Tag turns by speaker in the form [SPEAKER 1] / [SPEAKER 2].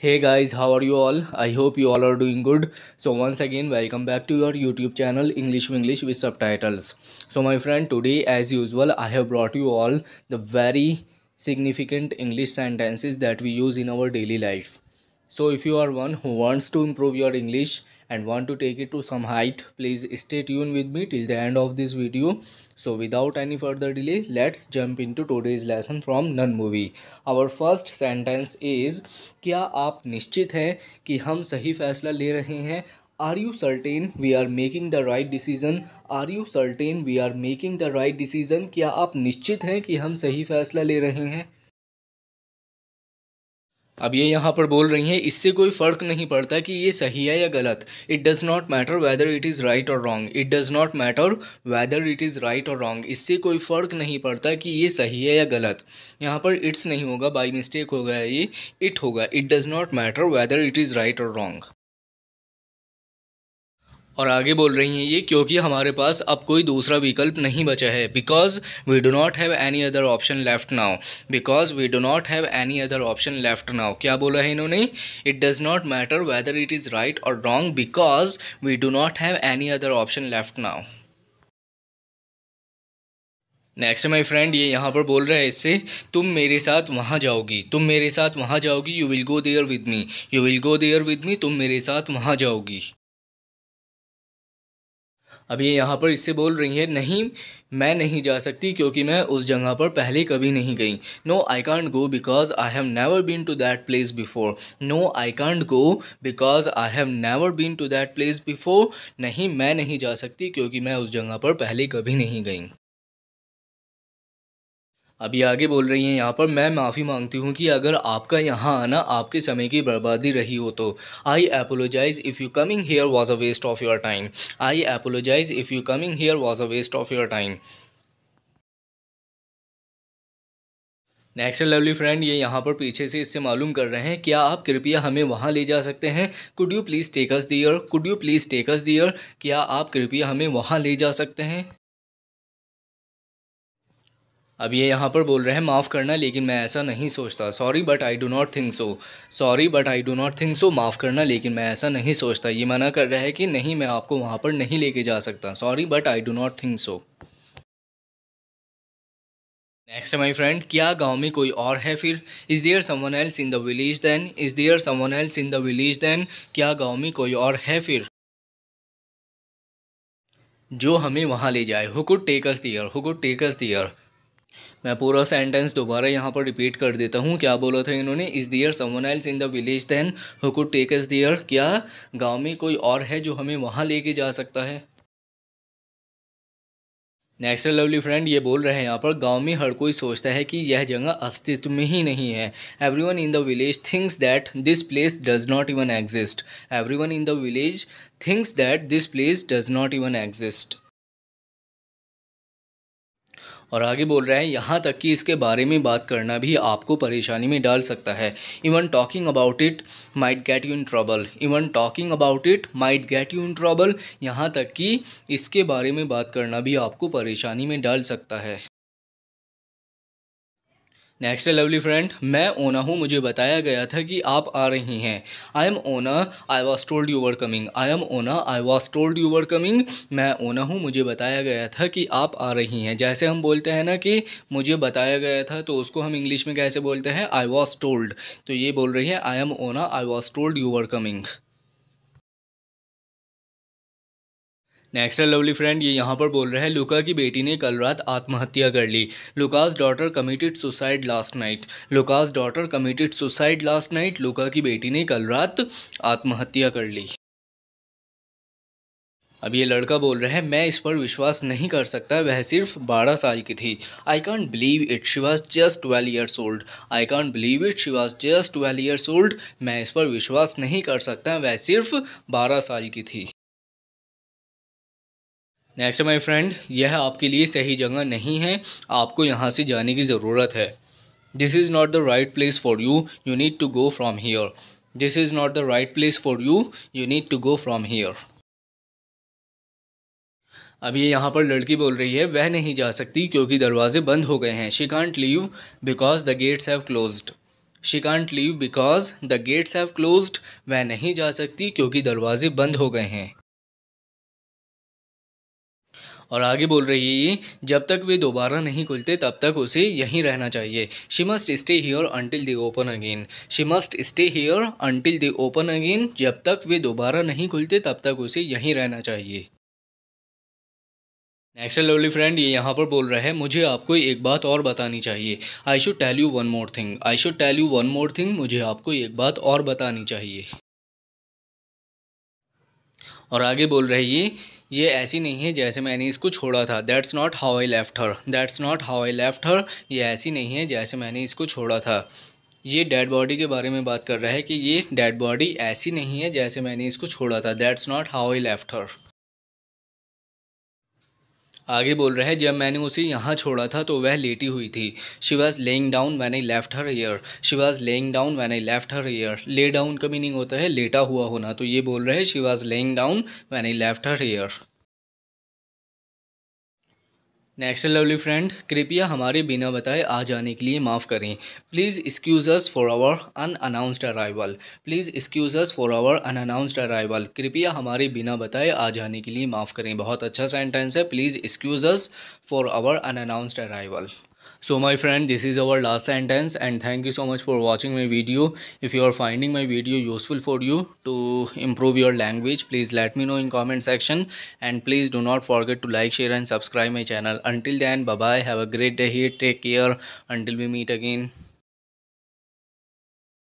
[SPEAKER 1] Hey guys, how are you all? I hope you all are doing good. So once again, welcome back to your YouTube channel English with subtitles. So my friend, today as usual, I have brought you all the very significant English sentences that we use in our daily life. So if you are one who wants to improve your English and want to take it to some height, please stay tuned with me till the end of this video. So without any further delay, let's jump into today's lesson from Nun movie. Our first sentence is, क्या आप निश्चित हैं कि हम सही फैसला ले रहे हैं? Are you certain we are making the right decision? Are you certain we are making the right decision? क्या आप निश्चित हैं कि हम सही फैसला ले रहे हैं? अब ये यहाँ पर बोल रही हैं, इससे कोई फ़र्क नहीं पड़ता कि ये सही है या गलत. It does not matter whether it is right or wrong. It does not matter whether it is right or wrong. इससे कोई फ़र्क नहीं पड़ता कि ये सही है या गलत. यहाँ पर इट्स नहीं होगा, बाई मिस्टेक हो गया, ये इट होगा. It does not matter whether it is right or wrong. और आगे बोल रही हैं ये, क्योंकि हमारे पास अब कोई दूसरा विकल्प नहीं बचा है. Because we do not have any other option left now. Because we do not have any other option left now. क्या बोला है इन्होंने? It does not matter whether it is right or wrong because we do not have any other option left now. Next my friend, ये यहाँ पर बोल रहा है इससे, तुम मेरे साथ वहाँ जाओगी. तुम मेरे साथ वहाँ जाओगी. You will go there with me. You will go there with me. तुम मेरे साथ वहाँ जाओगी. अब ये यहाँ पर इससे बोल रही है, नहीं मैं नहीं जा सकती क्योंकि मैं उस जगह पर पहले कभी नहीं गई. No I can't go because I have never been to that place before. No I can't go because I have never been to that place before. नहीं मैं नहीं जा सकती क्योंकि मैं उस जगह पर पहले कभी नहीं गई. अभी आगे बोल रही हैं यहाँ पर, मैं माफ़ी मांगती हूँ कि अगर आपका यहाँ आना आपके समय की बर्बादी रही हो तो. I apologise if you coming here was a waste of your time. I apologise if you coming here was a waste of your time. Next lovely friend, ये यहाँ पर पीछे से इससे मालूम कर रहे हैं, क्या आप कृपया हमें वहाँ ले जा सकते हैं? Could you please take us there. Could you please take us there. क्या आप कृपया हमें वहाँ ले जा सकते हैं? अब ये यहाँ पर बोल रहे हैं, माफ़ करना लेकिन मैं ऐसा नहीं सोचता. Sorry but I do not think so. Sorry but I do not think सो. माफ़ करना लेकिन मैं ऐसा नहीं सोचता. ये मना कर रहा है कि नहीं, मैं आपको वहाँ पर नहीं लेके जा सकता. Sorry but I do not think so. Next my friend, क्या गांव में कोई और है फिर? Is there someone else in the village then. Is there someone else in the village then. क्या गांव में कोई और है फिर जो हमें वहाँ ले जाए? Who could take us there. Who could take us there. मैं पूरा सेंटेंस दोबारा यहाँ पर रिपीट कर देता हूँ. क्या बोला था इन्होंने? Is there someone else in the village then who could take us there. क्या गांव में कोई और है जो हमें वहाँ लेके जा सकता है? नेक्स्ट लवली फ्रेंड, ये बोल रहे हैं यहाँ पर, गांव में हर कोई सोचता है कि यह जगह अस्तित्व में ही नहीं है. Everyone in the village thinks that this place does not even exist. Everyone in the village thinks that this place does not even exist. और आगे बोल रहे हैं, यहाँ तक कि इसके बारे में बात करना भी आपको परेशानी में डाल सकता है. Even talking about it might get you in trouble. Even talking about it might get you in trouble. यहाँ तक कि इसके बारे में बात करना भी आपको परेशानी में डाल सकता है. नेक्स्ट लवली फ्रेंड, मैं ओना हूँ, मुझे बताया गया था कि आप आ रही हैं. I am owner, I was told you were coming. I am owner, I was told you were coming. मैं ओना हूँ, मुझे बताया गया था कि आप आ रही हैं. जैसे हम बोलते हैं ना कि मुझे बताया गया था, तो उसको हम इंग्लिश में कैसे बोलते हैं? आई वॉज टोल्ड. तो ये बोल रही है, आई am owner, I was told you were coming. Next lovely friend, ये यहाँ पर बोल रहे हैं, लुका की बेटी ने कल रात आत्महत्या कर ली. Lucas daughter committed suicide last night. Lucas daughter committed suicide last night. Luca की बेटी ने कल रात आत्महत्या कर ली. अब ये लड़का बोल रहा है, मैं इस पर विश्वास नहीं कर सकता, वह सिर्फ 12 साल की थी. I can't believe it, she was just 12 years old. I can't believe it, she was just 12 years old. मैं इस पर विश्वास नहीं कर सकता, वह सिर्फ 12 साल की थी. नेक्स्ट माय फ्रेंड, यह आपके लिए सही जगह नहीं है, आपको यहाँ से जाने की ज़रूरत है. This is not the right place for you, you need to go from here. This is not the right place for you, you need to go from here. अब ये यहाँ पर लड़की बोल रही है, वह नहीं जा सकती क्योंकि दरवाजे बंद हो गए हैं. She can't leave because the gates have closed. She can't leave because the gates have closed, वह नहीं जा सकती क्योंकि दरवाजे बंद हो गए हैं। और आगे बोल रही है ये, जब तक वे दोबारा नहीं खुलते तब तक उसे यहीं रहना चाहिए। She must stay here until they open again. She must stay here until they open again, जब तक वे दोबारा नहीं खुलते तब तक उसे यहीं रहना चाहिए। नेक्स्ट लवली फ्रेंड, ये यहाँ पर बोल रहा है, मुझे आपको एक बात और बतानी चाहिए। I should tell you one more thing. I should tell you one more thing, मुझे आपको एक बात और बतानी चाहिए। और आगे बोल रही है, ये ऐसी नहीं है जैसे मैंने इसको छोड़ा था। That's not how I left her. That's not how I left her, ये ऐसी नहीं है जैसे मैंने इसको छोड़ा था। ये डेड बॉडी के बारे में बात कर रहा है कि ये डेड बॉडी ऐसी नहीं है जैसे मैंने इसको छोड़ा था। That's not how I left her. आगे बोल रहा है, जब मैंने उसे यहाँ छोड़ा था तो वह लेटी हुई थी। She was laying down when I left her here. She was laying down when I left her here. Lay down का मीनिंग होता है लेटा हुआ होना, तो ये बोल रहे हैं she was laying down when I left her here. Next lovely friend, कृपया हमारे बिना बताए आ जाने के लिए माफ़ करें। Please excuse us for our unannounced arrival. Please excuse us for our unannounced arrival. कृपया हमारे बिना बताए आ जाने के लिए माफ़ करें। बहुत अच्छा सेंटेंस है, please excuse us for our unannounced arrival. So my friend, this is our last sentence, and thank you so much for watching my video. If you are finding my video useful for you to improve your language, please let me know in comment section, and please do not forget to like, share and subscribe my channel. Until then, bye bye, have a great day here, take care until we meet again.